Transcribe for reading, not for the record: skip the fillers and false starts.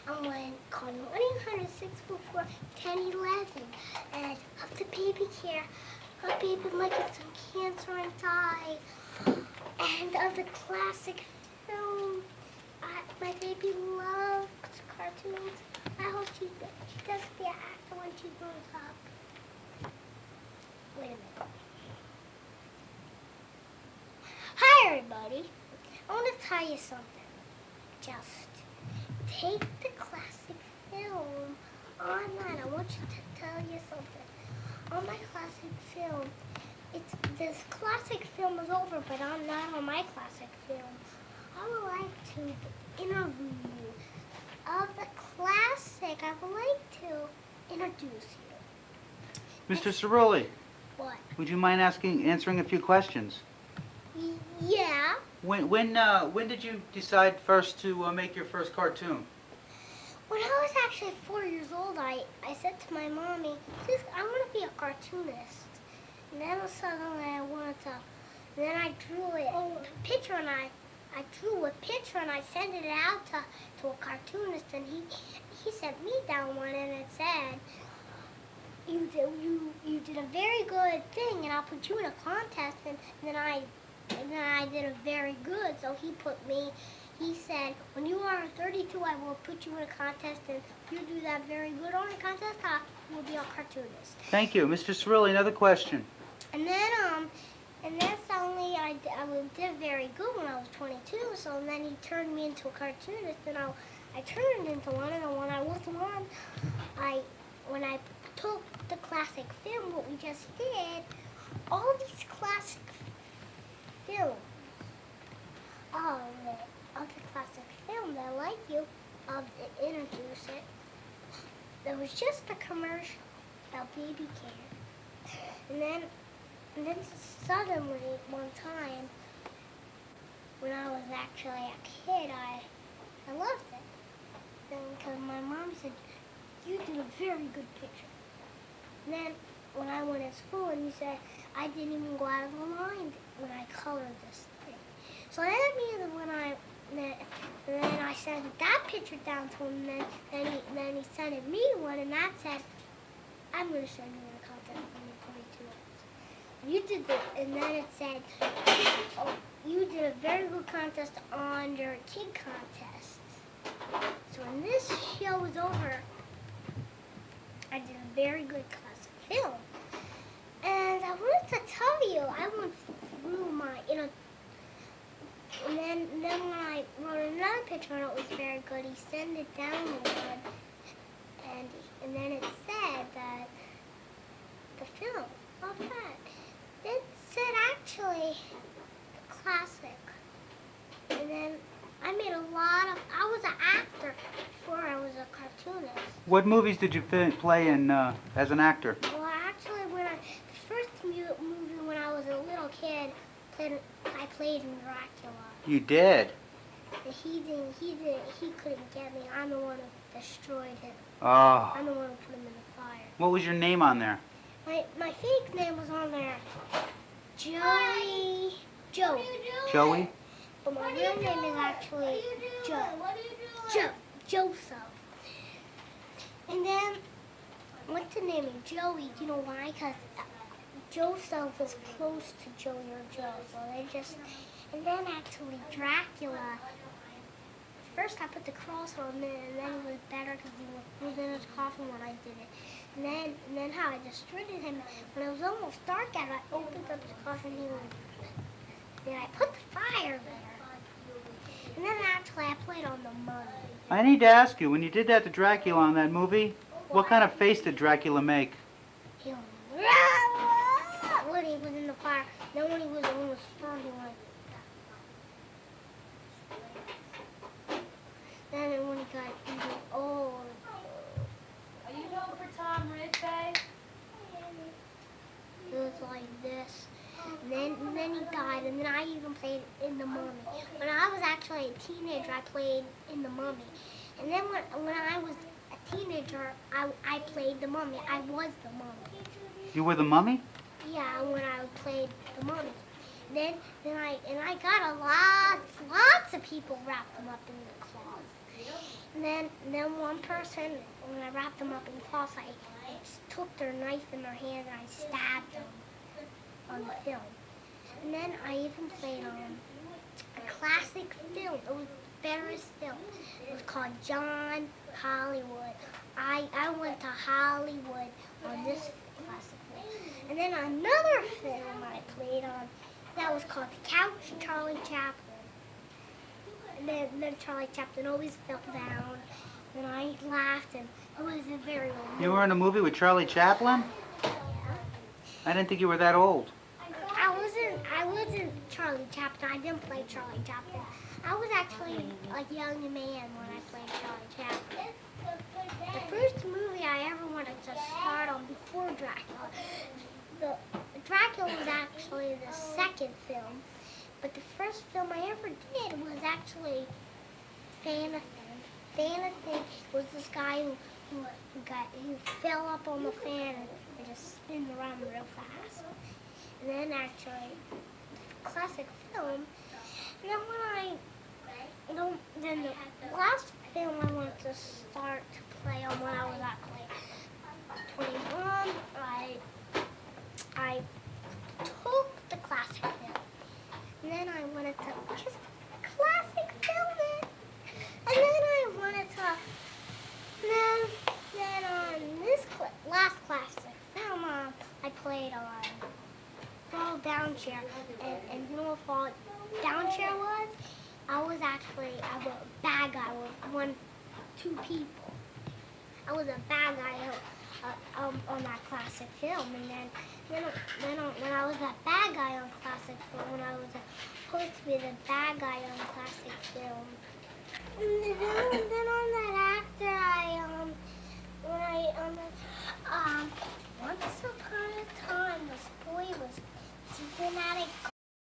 And when call 1-800-644-1011 and help the baby care. Her baby might get some cancer and die. And of the classic film, my baby loves cartoons. I hope she does be an actor when she grows up. Wait a minute. Hi, everybody. I want to tell you something. Just take the classic film online. I want you to tell you something. On my classic film, this classic film is over, but I'm not on my classic film. I would like to interview you of the classic. I would like to introduce you. Mr. Cerulli, What? would you mind answering a few questions? Yeah. When did you decide first to make your first cartoon? When I was actually 4 years old, I said to my mommy, I want to be a cartoonist. And then suddenly I wanted to, then I drew a picture and I drew a picture and I sent it out to a cartoonist and he sent me down one and it said, you did a very good thing and I'll put you in a contest and then I did a very good, so he said, when you are 32, I will put you in a contest, and if you do that very good on the contest, you will be a cartoonist. Thank you. Mr. Cerulli, another question. And then suddenly I did very good when I was 22, so then he turned me into a cartoonist, and I turned into one, and when I was one, when I took the classic film, what we just did, all these classic films of the classic film that I like you introduce it. There was just a commercial about baby care, and then suddenly one time when I was actually a kid, I loved it. Because my mom said, you did a very good picture. And then when I went to school and he said, I didn't even go out of the line when I colored this thing. So that means then I sent that picture down to him, then he sent me one, and that said, I'm going to send you a contest when you're 22 hours. And then it said, you did a very good contest on your kid contest. So when this show was over, I did a very good classic film. And I wanted to tell you, I went through my, and then when I wrote another picture and it was very good, he sent it down one, and then it said that the film, of that, it said actually the classic. And then I made I was an actor before I was a cartoonist. What movies did you play in as an actor? Well, actually, the first movie when I was a little kid, I played in Dracula. You did? He couldn't get me. I'm the one who destroyed him. Oh. I'm the one who put him in the fire. What was your name on there? My fake name was on there, Joey. Joe. Joey? But my real name is actually Joseph. And then what's the name of Joey? Do you know why? Because Joseph is close to Joey or Joe, so they just. And then actually Dracula. First I put the cross on there, and then it was better because he was in his coffin when I did it. And then how I destroyed him when it was almost dark out. I opened up the coffin, then I put the fire there. And then actually I played on the mummy. I need to ask you, when you did that to Dracula on that movie, what kind of face did Dracula make? He went, when he was in the fire. Then when he was almost burned, he went. Then when he got even old. Are you home for Tom Ridgway? It was like this. And then he died, and then I even played in the mummy. When I was actually a teenager, I played in the mummy. And then when I was a teenager, I played the mummy. I was the mummy. You were the mummy? Yeah, when I played the mummy. Then I got lots of people wrapped them up in the cloth. And then one person, when I wrapped them up in cloths, I took their knife in their hand and I stabbed them on the film. And then I even played on a classic film. It was Ferris film. It was called John Hollywood. I went to Hollywood on this classic film. And then another film I played on that was called The Couch of Charlie Chaplin. And then Charlie Chaplin always fell down, and I laughed, and it was a very old movie. You were in a movie with Charlie Chaplin? I didn't think you were that old. I wasn't Charlie Chaplin. I didn't play Charlie Chaplin. I was actually a young man when I played Charlie Chaplin. The first movie I ever wanted to start on before Dracula. Dracula was actually the second film, but the first film I ever did was actually Fanathan. Fanathan was this guy who fell up on the fan and just spin around real fast. And then actually, classic film. And then the last film I wanted to start to play on when I was actually 21, I took the classic film. And then I wanted to just classic film it. And then I wanted to, then on this last classic film, I played on Fall Down Chair. And you know what Fall Down Chair was? I was a bad guy with two people. I was a bad guy on that classic film. And then when I was that bad guy on classic film, when I was supposed to be the bad guy on classic film, and then on